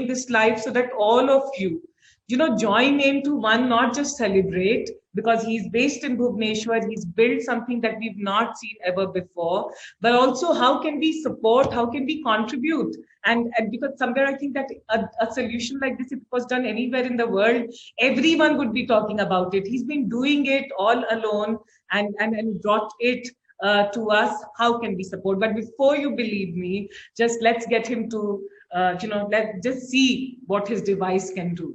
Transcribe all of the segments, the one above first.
doing this live so that all of you, join in to one, not just celebrate, because he's based in Bhubaneswar, he's built something that we've not seen ever before, but also how can we support, how can we contribute? And because somewhere I think that a solution like this, if it was done anywhere in the world, everyone would be talking about it. He's been doing it all alone and brought it to us. How can we support? But before you believe me, just let's get him to, let's just see what his device can do.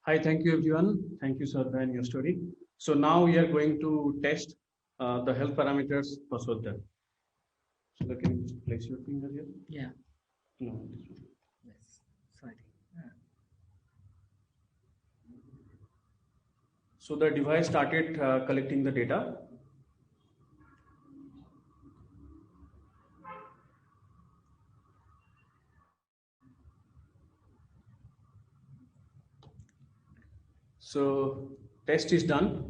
Hi, thank you everyone. Thank you, Shraddha, and your story. So now we are going to test the health parameters for Shraddha. So can you just place your finger here? Yeah. No, this one. Yes. Sorry. So the device started collecting the data. So test is done.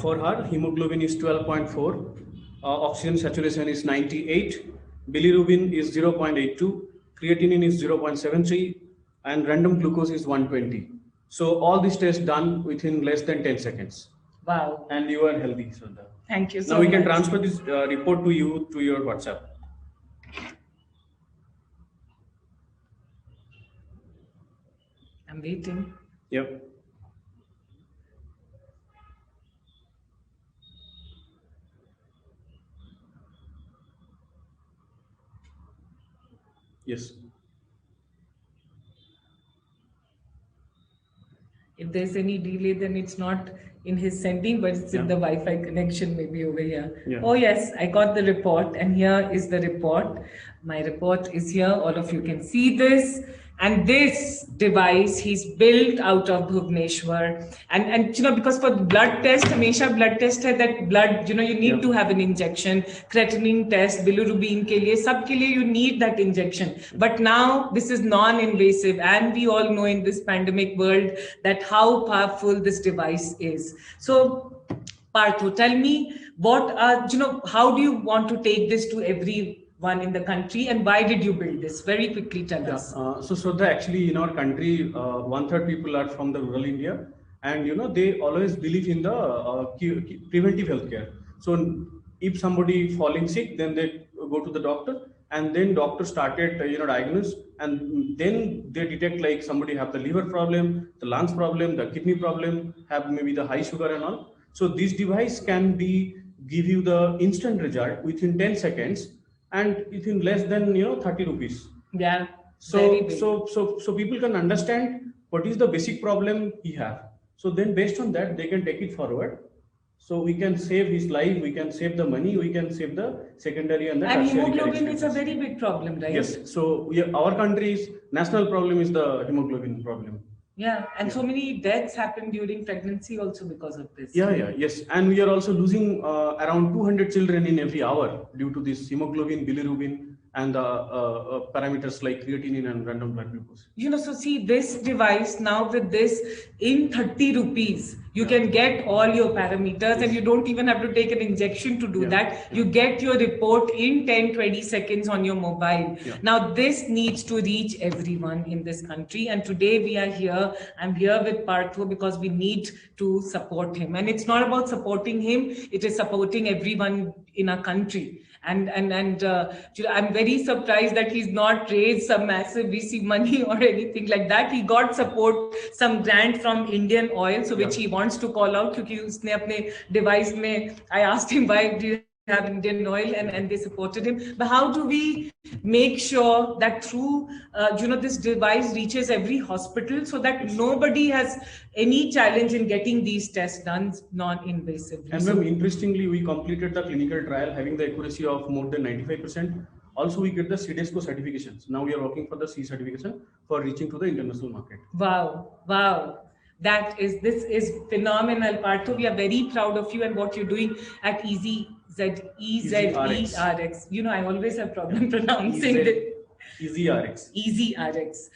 For her, hemoglobin is 12.4, oxygen saturation is 98, bilirubin is 0.82, creatinine is 0.73, and random glucose is 120. So all these tests done within less than 10 seconds. Wow. And you are healthy, Shraddha. Thank you so much. Now we can much. transfer this report to you to your WhatsApp. I'm waiting. Yep. Yes. If there's any delay, then it's not in his sending, but it's in the Wi-Fi connection maybe over here. Yeah. Oh yes, I got the report, and here is the report. My report is here. All of you can see this. And this device he's built out of Bhubaneswar. And because for blood test, Hamesha blood test hai that blood, you need to have an injection, creatinine test, bilirubin ke liye, sab ke liye you need that injection. But now this is non-invasive, and we all know in this pandemic world that how powerful this device is. So Partho, tell me how do you want to take this to everyone in the country, and why did you build this? Very quickly tell us. So Shraddha, actually in our country, 1/3 people are from the rural India, and they always believe in the preventive healthcare. So if somebody falling sick, then they go to the doctor, and then doctor started diagnose, and then they detect like somebody have the liver problem, the lungs problem, the kidney problem, have maybe the high sugar and all. So this device can give you the instant result within 10 seconds and within less than 30 rupees. Yeah. So people can understand what is the basic problem he have. So then based on that, they can take it forward. So we can save his life, we can save the money, we can save the secondary and the tertiary. And hemoglobin is a very big problem, right? Yes. So our country's national problem is the hemoglobin problem. Yeah, and so many deaths happen during pregnancy also because of this. Yes. And we are also losing around 200 children in every hour due to this hemoglobin, bilirubin, and parameters like creatinine and random blood glucose. So see this device now with this in 30 rupees, you can get all your parameters, and you don't even have to take an injection to do that. You get your report in 10-20 seconds on your mobile. Now this needs to reach everyone in this country, and today we are here. I'm here with Partho because we need to support him, and it's not about supporting him, it is supporting everyone in our country. And I'm very surprised that he's not raised some massive VC money or anything like that. He got support, some grant from Indian Oil, so which he wants to call out, because usne apne device mein, I asked him why do you have Indian Oil, and they supported him. But how do we make sure that through this device reaches every hospital so that nobody has any challenge in getting these tests done non-invasively? And ma'am, interestingly, we completed the clinical trial having the accuracy of more than 95%. Also, we get the CDSCO certifications. Now we are working for the C certification for reaching to the international market. Wow. This is phenomenal, Partho. We are very proud of you and what you're doing at EasyRx. I always have problem pronouncing it. EasyRx. EasyRx.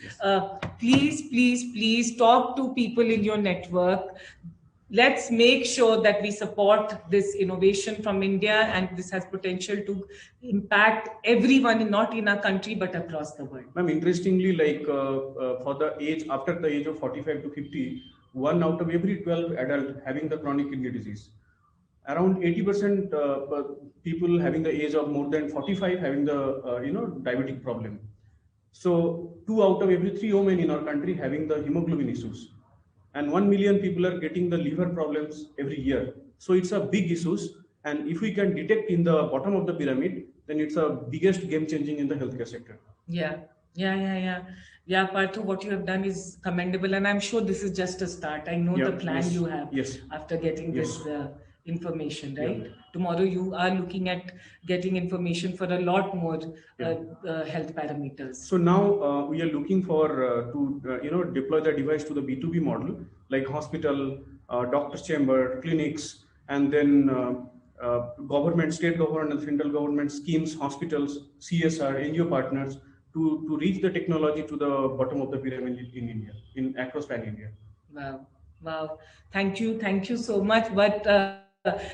Please talk to people in your network. let's make sure that we support this innovation from India, and this has potential to impact everyone, not in our country, but across the world. Ma'am, interestingly, like for the age, after the age of 45 to 50, 1 out of every 12 adult having the chronic kidney disease. Around 80% people having the age of more than 45 having the diabetic problem. So 2 out of every 3 women in our country having the hemoglobin issues, and 1 million people are getting the liver problems every year. So it's a big issues, and if we can detect in the bottom of the pyramid, then it's a biggest game changing in the healthcare sector. Yeah, Parthu, what you have done is commendable, and I'm sure this is just a start. I know the plan you have after getting this information, right? Tomorrow you are looking at getting information for a lot more health parameters. So now we are looking for to deploy the device to the B2B model, like hospital, doctor's chamber, clinics, and then government, state government and central government schemes, hospitals, CSR, NGO partners, to reach the technology to the bottom of the pyramid in India, across pan India. Wow. Thank you so much. But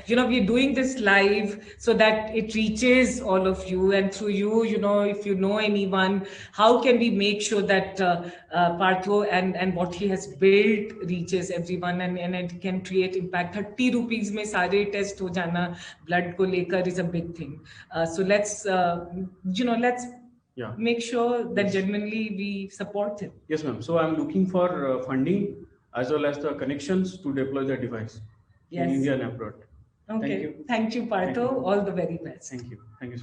we're doing this live so that it reaches all of you, and through you, if you know anyone, how can we make sure that Parthu and what he has built reaches everyone, and it can create impact. 30 rupees mein sare test ho jana blood ko lekar is a big thing. So let's make sure that genuinely we support him. Yes, ma'am. So I'm looking for funding as well as the connections to deploy the device in India and abroad. Okay. Thank you, Parthu. All the very best. Thank you. Thank you so much.